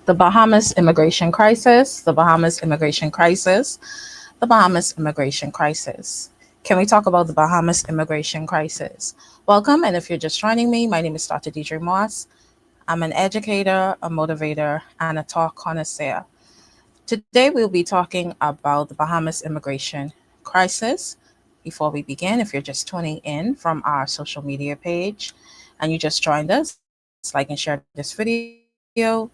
The Bahamas immigration crisis, the Bahamas immigration crisis, the Bahamas immigration crisis. Can we talk about the Bahamas immigration crisis? Welcome, and if you're just joining me, my name is Dr. Deidre Moss. I'm an educator, a motivator, and a talk connoisseur. Today we'll be talking about the Bahamas immigration crisis. Before we begin, if you're just tuning in from our social media page and you just joined us, like and share this video.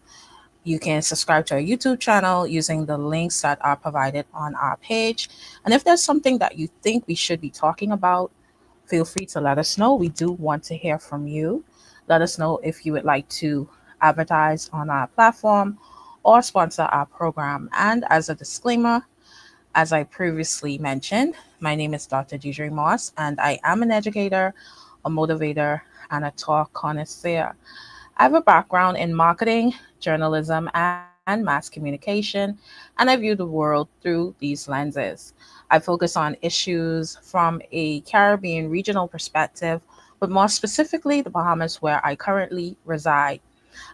You can subscribe to our YouTube channel using the links that are provided on our page. And if there's something that you think we should be talking about, feel free to let us know. We do want to hear from you. Let us know if you would like to advertise on our platform or sponsor our program. And as a disclaimer, as I previously mentioned, my name is Dr. Deidre Moss, and I am an educator, a motivator, and a talk connoisseur. I have a background in marketing, journalism, and mass communication, and I view the world through these lenses. I focus on issues from a Caribbean regional perspective, but more specifically, the Bahamas, where I currently reside.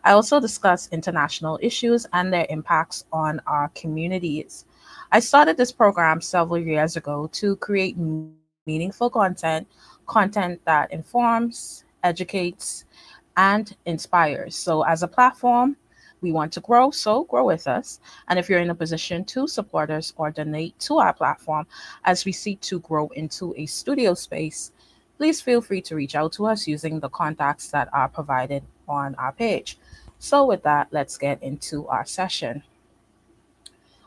I also discuss international issues and their impacts on our communities. I started this program several years ago to create meaningful content that informs, educates, and inspires. So, as a platform, we want to grow, so grow with us. And if you're in a position to support us or donate to our platform as we seek to grow into a studio space, please feel free to reach out to us using the contacts that are provided on our page. So, with that, let's get into our session.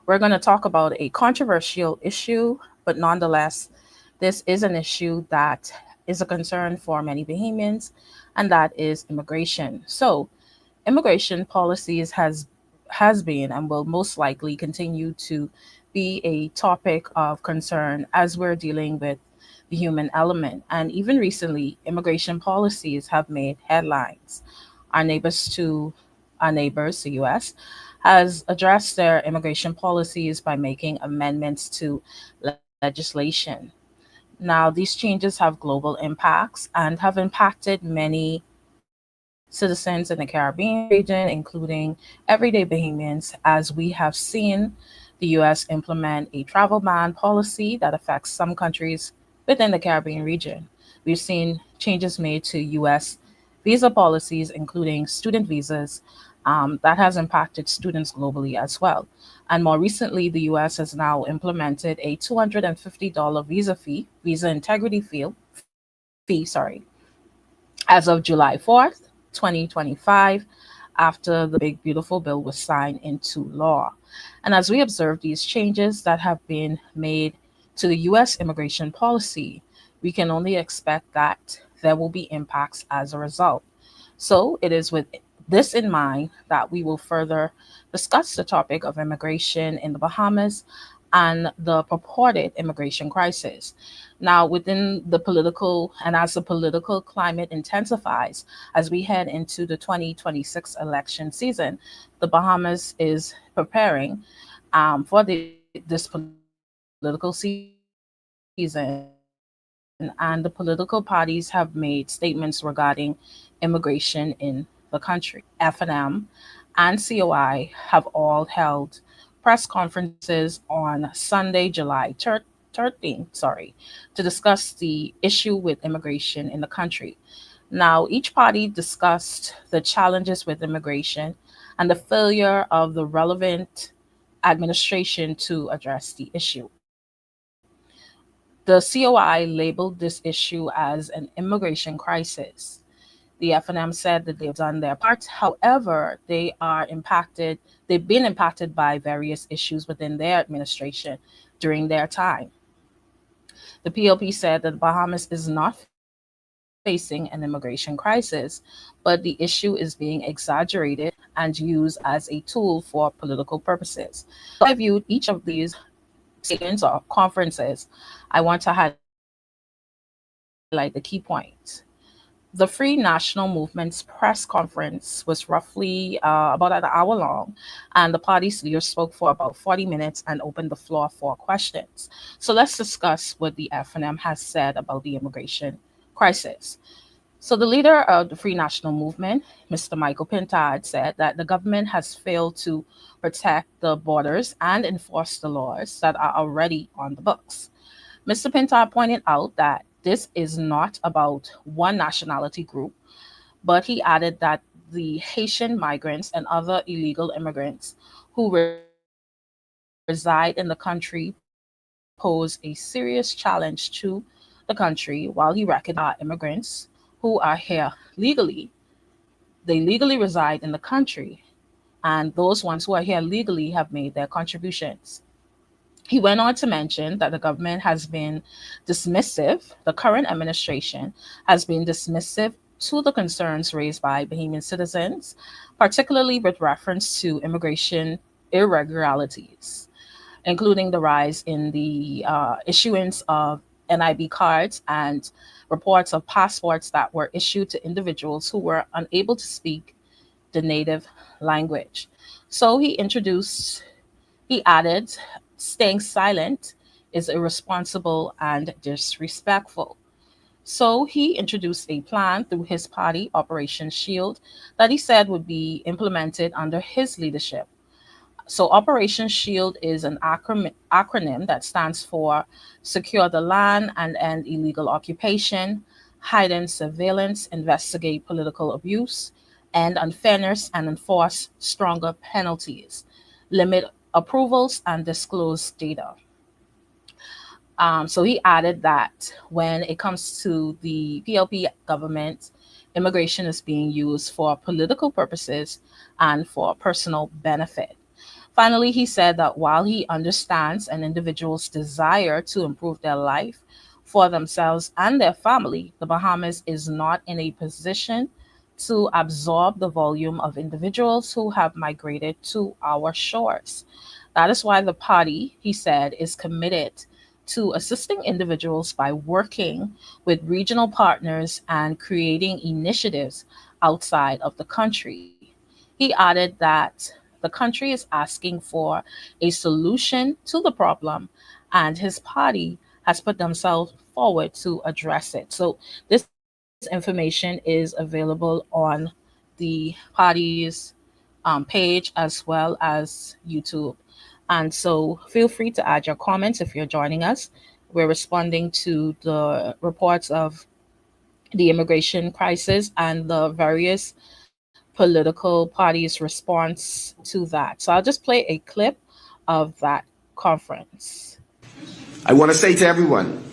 We're going to talk about a controversial issue, but nonetheless, this is an issue that is a concern for many Bahamians, and that is immigration. So, immigration policies has been and will most likely continue to be a topic of concern as we're dealing with the human element. And even recently, immigration policies have made headlines. Our neighbors to our neighbors, the US, has addressed their immigration policies by making amendments to legislation. Now, these changes have global impacts and have impacted many citizens in the Caribbean region, including everyday Bahamians, as we have seen the US implement a travel ban policy that affects some countries within the Caribbean region. We've seen changes made to US visa policies, including student visas, that has impacted students globally as well. And more recently, the US has now implemented a $250 visa integrity fee, as of July 4th, 2025, after the big, beautiful bill was signed into law. And as we observe these changes that have been made to the US immigration policy, we can only expect that there will be impacts as a result. So it is with this in mind that we will further discuss the topic of immigration in the Bahamas and the purported immigration crisis. Now, within the political and as the political climate intensifies as we head into the 2026 election season, the Bahamas is preparing for this political season, and the political parties have made statements regarding immigration in the country. The POP, FNM, and COI have all held press conferences on Sunday, July 13th, to discuss the issue with immigration in the country. Now, each party discussed the challenges with immigration and the failure of the relevant administration to address the issue. The COI labeled this issue as an immigration crisis. The FNM said that they've done their part. However, they've been impacted by various issues within their administration during their time. The POP said that the Bahamas is not facing an immigration crisis, but the issue is being exaggerated and used as a tool for political purposes. So, as I viewed each of these statements or conferences, I want to highlight the key points. The Free National Movement's press conference was roughly about an hour long, and the party's leader spoke for about 40 minutes and opened the floor for questions. So let's discuss what the FNM has said about the immigration crisis. So, the leader of the Free National Movement, Mr. Michael Pintard, said that the government has failed to protect the borders and enforce the laws that are already on the books. Mr. Pintard pointed out that this is not about one nationality group, but he added that the Haitian migrants and other illegal immigrants who reside in the country pose a serious challenge to the country, while he recognized that there are immigrants who are here legally. They legally reside in the country, and those ones who are here legally have made their contributions. He went on to mention that the government has been dismissive, the current administration has been dismissive to the concerns raised by Bahamian citizens, particularly with reference to immigration irregularities, including the rise in the issuance of NIB cards and reports of passports that were issued to individuals who were unable to speak the native language. So he added, staying silent is irresponsible and disrespectful. So he introduced a plan through his party, Operation Shield, that he said would be implemented under his leadership. So Operation Shield is an acronym that stands for Secure the Land and End Illegal Occupation, Heighten Surveillance, Investigate Political Abuse, End Unfairness, and Enforce Stronger Penalties, Limit Approvals, and Disclose Data. So he added that when it comes to the PLP government, immigration is being used for political purposes and for personal benefit. Finally, he said that while he understands an individual's desire to improve their life for themselves and their family, the Bahamas is not in a position to absorb the volume of individuals who have migrated to our shores. That is why the party, he said, is committed to assisting individuals by working with regional partners and creating initiatives outside of the country. He added that the country is asking for a solution to the problem, and his party has put themselves forward to address it. So, this information is available on the party's page as well as YouTube. And so, feel free to add your comments if you're joining us. We're responding to the reports of the immigration crisis and the various political parties' response to that. So I'll just play a clip of that conference. I want to say to everyone,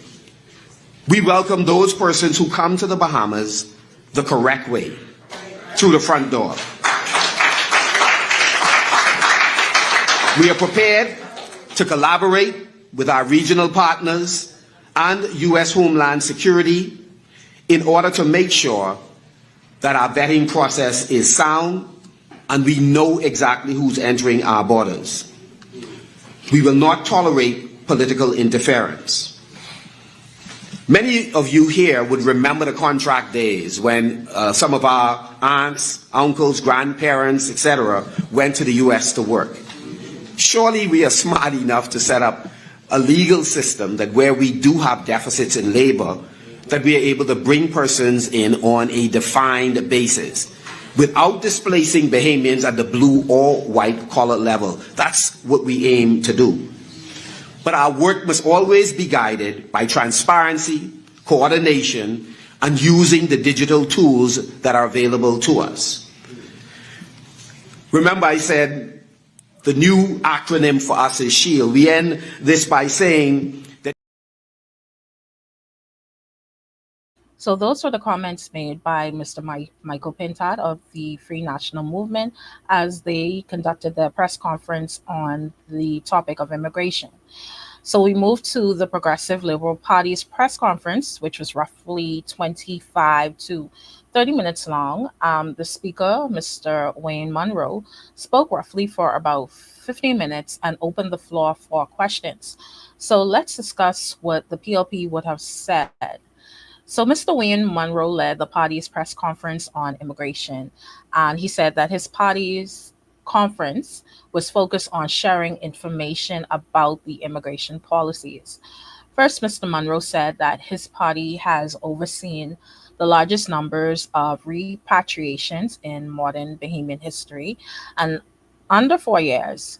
we welcome those persons who come to the Bahamas the correct way, through the front door. We are prepared to collaborate with our regional partners and U.S. Homeland Security in order to make sure that our vetting process is sound and we know exactly who's entering our borders. We will not tolerate political interference. Many of you here would remember the contract days when some of our aunts, uncles, grandparents, etc. went to the U.S. to work. Surely we are smart enough to set up a legal system that where we do have deficits in labor, that we are able to bring persons in on a defined basis without displacing Bahamians at the blue or white collar level. That's what we aim to do. But our work must always be guided by transparency, coordination, and using the digital tools that are available to us. Remember I said the new acronym for us is SHIELD. We end this by saying that. So those were the comments made by Mr. Michael Pintard of the Free National Movement as they conducted their press conference on the topic of immigration. So we moved to the Progressive Liberal Party's press conference, which was roughly 25 to 30 minutes long. The speaker, Mr. Wayne Monroe, spoke roughly for about 15 minutes and opened the floor for questions. So let's discuss what the PLP would have said. So Mr. Wayne Monroe led the party's press conference on immigration, and he said that his party's conference was focused on sharing information about the immigration policies. First, Mr. Monroe said that his party has overseen the largest numbers of repatriations in modern Bahamian history, and under 4 years,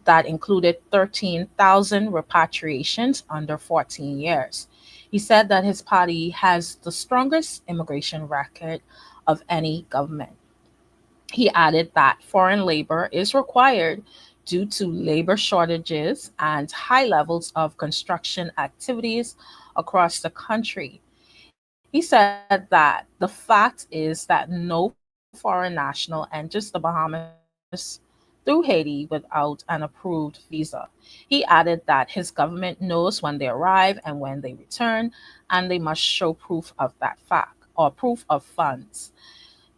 that included 13,000 repatriations under 14 years. He said that his party has the strongest immigration record of any government. He added that foreign labor is required due to labor shortages and high levels of construction activities across the country. He said that the fact is that no foreign national enters the Bahamas through Haiti without an approved visa. He added that his government knows when they arrive and when they return, and they must show proof of that fact or proof of funds.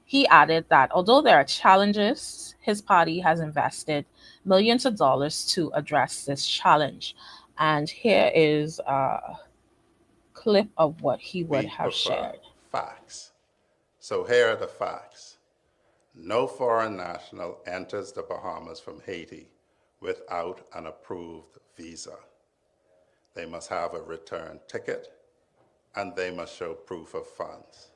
He added that although there are challenges, his party has invested millions of dollars to address this challenge. And here is a clip of what he would We have prefer shared. facts. So here are the facts. No foreign national enters the Bahamas from Haiti without an approved visa. They must have a return ticket and they must show proof of funds.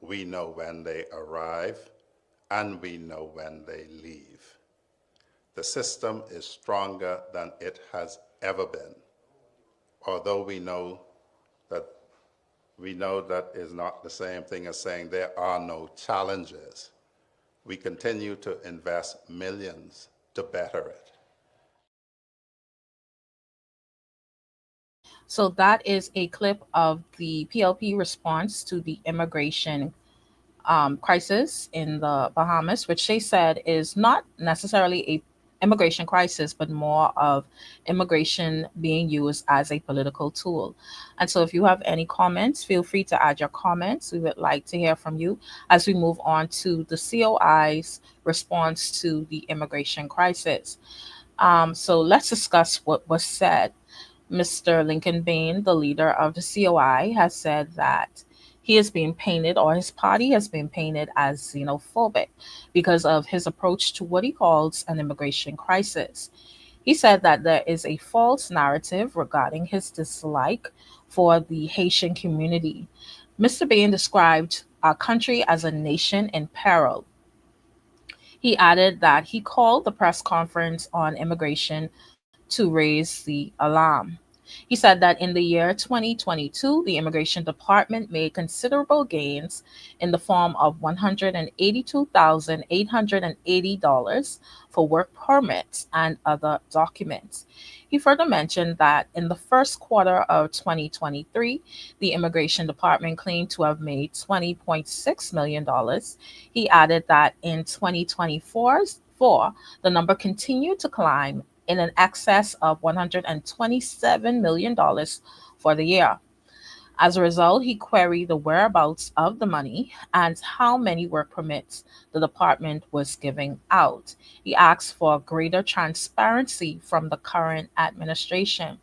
We know when they arrive and we know when they leave. The system is stronger than it has ever been. Although we know that is not the same thing as saying there are no challenges. We continue to invest millions to better it. So that is a clip of the PLP response to the immigration crisis in the Bahamas, which they said is not necessarily a immigration crisis, but more of immigration being used as a political tool. And so, if you have any comments, feel free to add your comments. We would like to hear from you as we move on to the COI's response to the immigration crisis. So, let's discuss what was said. Mr. Lincoln Bain, the leader of the COI, has said that he is being painted, or his party has been painted, as xenophobic because of his approach to what he calls an immigration crisis. He said that there is a false narrative regarding his dislike for the Haitian community. Mr. Bain described our country as a nation in peril. He added that he called the press conference on immigration to raise the alarm. He said that in the year 2022, the Immigration Department made considerable gains in the form of $182,880 for work permits and other documents. He further mentioned that in the first quarter of 2023, the Immigration Department claimed to have made $20.6 million. He added that in 2024, the number continued to climb in an excess of $127 million for the year. As a result, he queried the whereabouts of the money and how many work permits the department was giving out. He asked for greater transparency from the current administration.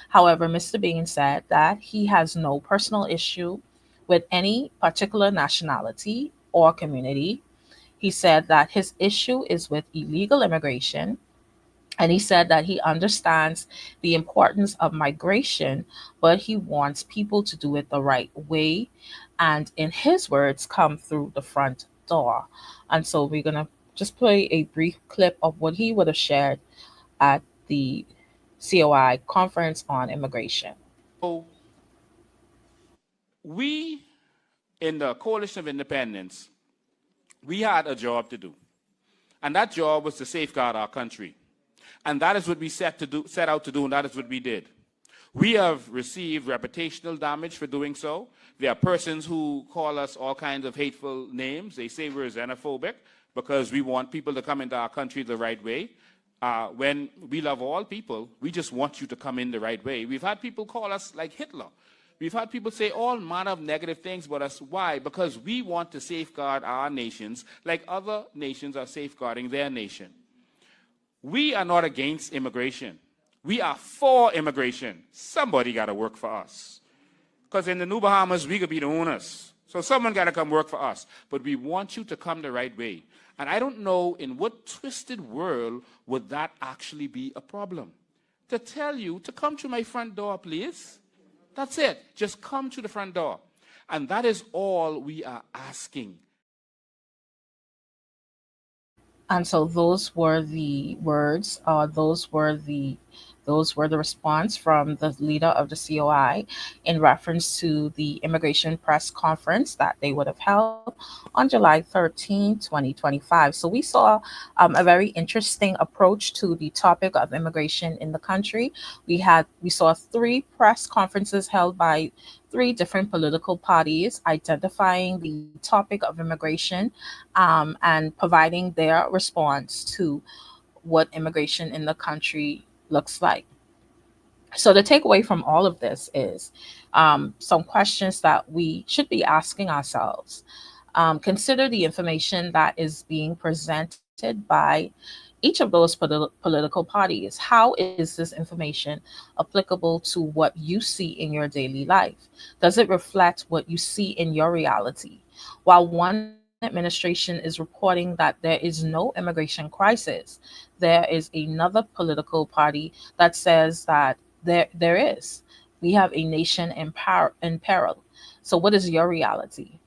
However, Mr. Bean said that he has no personal issue with any particular nationality or community. He said that his issue is with illegal immigration, and he said that he understands the importance of migration, but he wants people to do it the right way. And in his words, come through the front door. And so we're going to just play a brief clip of what he would have shared at the COI conference on immigration. So we in the Coalition of Independence, we had a job to do. And that job was to safeguard our country. And that is what we set out to do, and that is what we did. We have received reputational damage for doing so. There are persons who call us all kinds of hateful names. They say we're xenophobic because we want people to come into our country the right way. When we love all people, we just want you to come in the right way. We've had people call us like Hitler. We've had people say all manner of negative things about us. Why? Because we want to safeguard our nations like other nations are safeguarding their nation. We are not against immigration. We are for immigration. Somebody got to work for us. Because in the New Bahamas, we could be the owners. So someone got to come work for us. But we want you to come the right way. And I don't know in what twisted world would that actually be a problem. To tell you to come to my front door, please. That's it. Just come to the front door. And that is all we are asking. And so those were the words, those were the response from the leader of the COI in reference to the immigration press conference that they would have held on July 13, 2025. So we saw a very interesting approach to the topic of immigration in the country. We saw three press conferences held by three different political parties identifying the topic of immigration and providing their response to what immigration in the country looks like. So, the takeaway from all of this is some questions that we should be asking ourselves. Consider the information that is being presented by each of those political parties. How is this information applicable to what you see in your daily life? Does it reflect what you see in your reality? While one administration is reporting that there is no immigration crisis, there is another political party that says that there is. We have a nation in peril. So, what is your reality?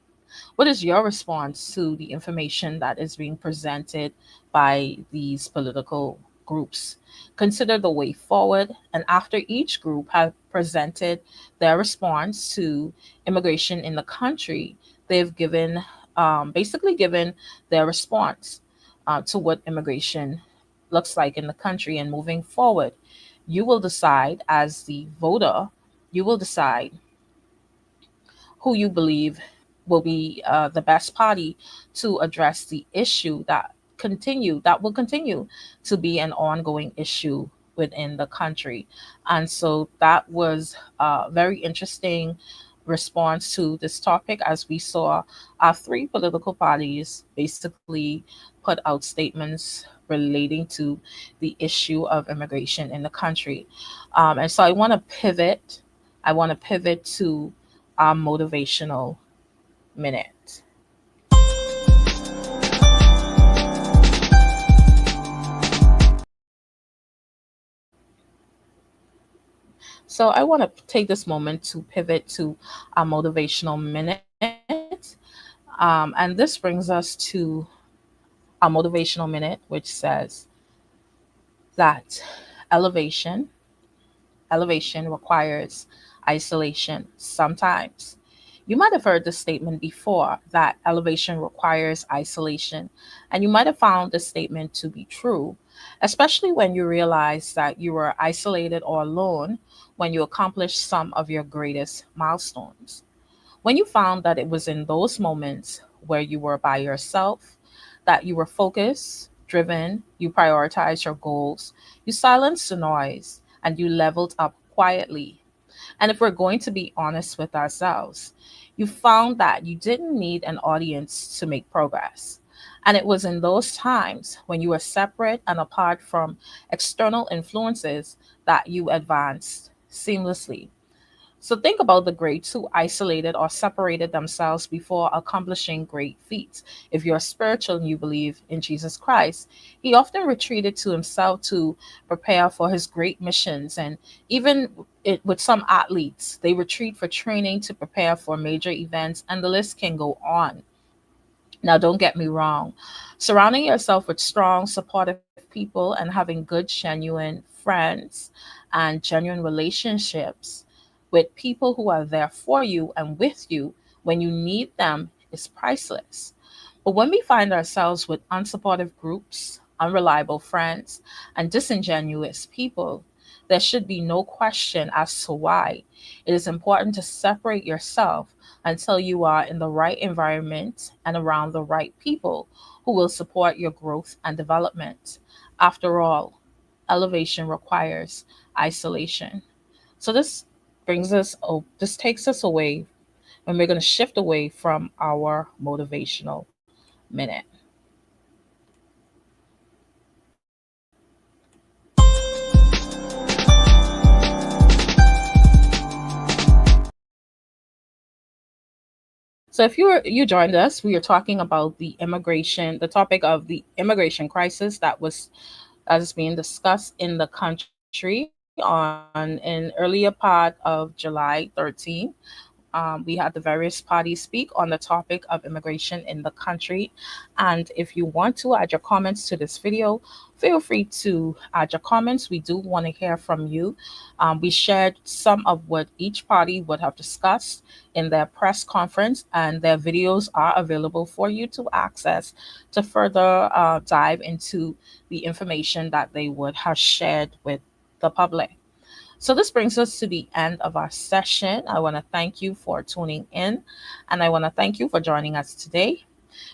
What is your response to the information that is being presented by these political groups? Consider the way forward, and after each group has presented their response to immigration in the country, they've basically given their response to what immigration looks like in the country. And moving forward, you will decide as the voter, you will decide who you believe will be the best party to address the issue that will continue to be an ongoing issue within the country. And so that was a very interesting response to this topic, as we saw our three political parties basically put out statements relating to the issue of immigration in the country. And so I want to pivot to our motivational minute. So I want to take this moment to pivot to our motivational minute. And this brings us to our motivational minute, which says that elevation elevation requires isolation sometimes. You might have heard this statement before, that elevation requires isolation, and you might have found this statement to be true, especially when you realize that you were isolated or alone when you accomplished some of your greatest milestones. When you found that it was in those moments where you were by yourself, that you were focused, driven, you prioritized your goals, you silenced the noise, and you leveled up quietly. And if we're going to be honest with ourselves, you found that you didn't need an audience to make progress. And it was in those times when you were separate and apart from external influences that you advanced seamlessly. So think about the greats who isolated or separated themselves before accomplishing great feats. If you're spiritual and you believe in Jesus Christ, he often retreated to himself to prepare for his great missions. And even with some athletes, they retreat for training to prepare for major events, and the list can go on. Now, don't get me wrong. Surrounding yourself with strong, supportive people and having good, genuine friends and genuine relationships with people who are there for you and with you when you need them is priceless. But when we find ourselves with unsupportive groups, unreliable friends, and disingenuous people, there should be no question as to why. It is important to separate yourself until you are in the right environment and around the right people who will support your growth and development. After all, elevation requires isolation. So this takes us away, and we're going to shift away from our motivational minute. So if you joined us, we are talking about the topic of the immigration crisis that is being discussed in the country on an earlier part of July 13. We had the various parties speak on the topic of immigration in the country. And if you want to add your comments to this video, feel free to add your comments. We do want to hear from you. We shared some of what each party would have discussed in their press conference, and their videos are available for you to access to further dive into the information that they would have shared with the public. So, this brings us to the end of our session. I want to thank you for tuning in, and I want to thank you for joining us today.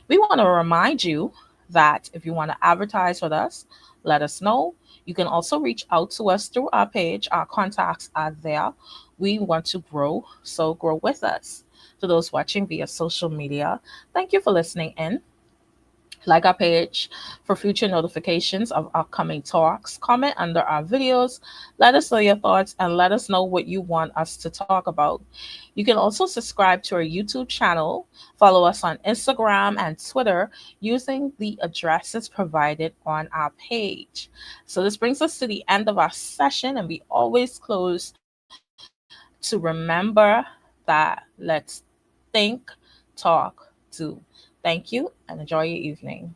We want to remind you that if you want to advertise with us, let us know. You can also reach out to us through our page. Our contacts are there. We want to grow, so grow with us. To those watching via social media, thank you for listening in. Like our page for future notifications of upcoming talks. Comment under our videos. Let us know your thoughts and let us know what you want us to talk about. You can also subscribe to our YouTube channel. Follow us on Instagram and Twitter using the addresses provided on our page. So, this brings us to the end of our session, and we always close to remember that let's think, talk, do. Thank you and enjoy your evening.